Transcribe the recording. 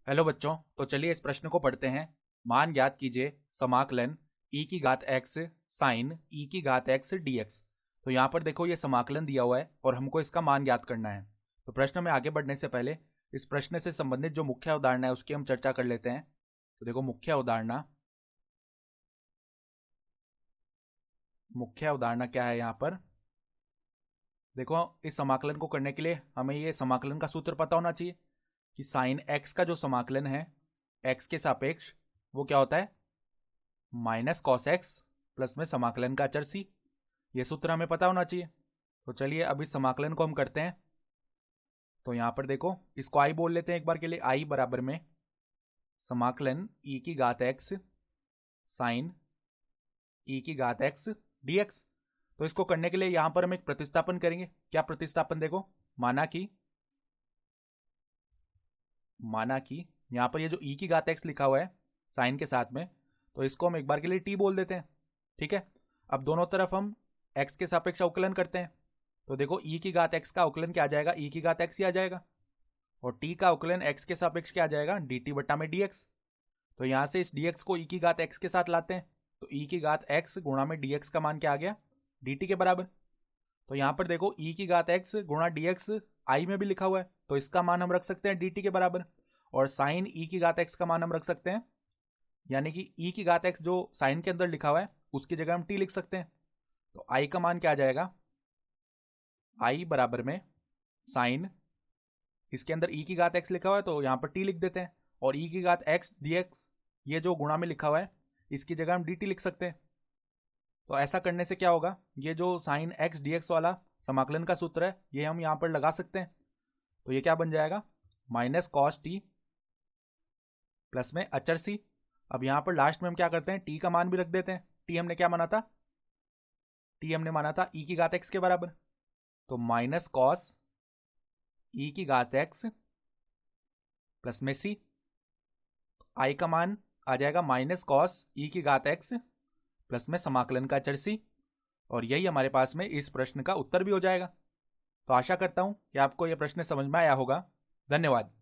Hello बच्चों, तो चलिए इस प्रश्न को पढ़ते हैं। मान ज्ञात कीजिए समाकलन e की घात x साइन e की घात x dx। तो यहाँ पर देखो ये समाकलन दिया हुआ है और हमको इसका मान ज्ञात करना है। तो प्रश्न में आगे बढ़ने से पहले इस प्रश्न से संबंधित जो मुख्य अवधारणा है उसकी हम चर्चा कर लेते हैं। तो देखो मुख्य अवधारणा क्या है यहाँ पर। देखो इस समाकलन को करने के लिए हमें ये समाकलन का सूत्र पता होना चाहिए कि साइन x का जो समाकलन है x के सापेक्ष वो क्या होता है माइनस कॉस एक्स प्लस में समाकलन का अचर c। ये सूत्र हमें पता होना चाहिए। तो चलिए अब इस समाकलन को हम करते हैं। तो यहां पर देखो इसको i बोल लेते हैं एक बार के लिए। i बराबर में समाकलन e की घात x साइन e की घात x dx। तो इसको करने के लिए यहां पर हम एक प्रतिस्थापन करेंगे। क्या प्रतिस्थापन? देखो माना कि यहां पर ये जो e की घात x लिखा हुआ है साइन के साथ में, तो इसको हम एक बार के लिए t बोल देते हैं। ठीक है, अब दोनों तरफ हम x के सापेक्ष अवकलन करते हैं। तो देखो e की घात x का अवकलन क्या आ जाएगा, e की घात x ही आ जाएगा, और t का अवकलन x के सापेक्ष क्या आ जाएगा, dt बटा में dx। तो यहां से इस dx को e की घात x के साथ लाते हैं, तो e की घात x गुणा में dx का मान क्या आ गया, dt के बराबर। तो यहां पर देखो e की घात x गुणा dx i में भी लिखा हुआ है, तो इसका मान हम रख सकते हैं dt के बराबर, और साइन e की घात x का मान हम रख सकते हैं, यानी कि e की घात x जो साइन के अंदर लिखा हुआ है उसकी जगह हम t लिख सकते हैं। तो i का मान क्या आ जाएगा, i बराबर में साइन, इसके अंदर e की घात x लिखा हुआ है तो यहां पर t लिख देते हैं, और e की घात x dx ये जो गुणा में लिखा हुआ है इसकी जगह हम dt लिख सकते हैं। तो ऐसा करने से क्या होगा, ये जो साइन x dx वाला समाकलन का सूत्र है ये हम यहां पर लगा सकते हैं। तो ये क्या बन जाएगा, माइनस कॉस टी प्लस में अचर सी। अब यहां पर लास्ट में हम क्या करते हैं, t का मान भी रख देते हैं। t हमने क्या माना था, t हमने माना था e की घात x के बराबर, तो माइनस कॉस e की घात x प्लस में c। i का मान आ जाएगा माइनस कॉस e की घात x प्लस में समाकलन का अचर c, और यही हमारे पास में इस प्रश्न का उत्तर भी हो जाएगा। तो आशा करता हूं कि आपको यह प्रश्न समझ में आया होगा। धन्यवाद।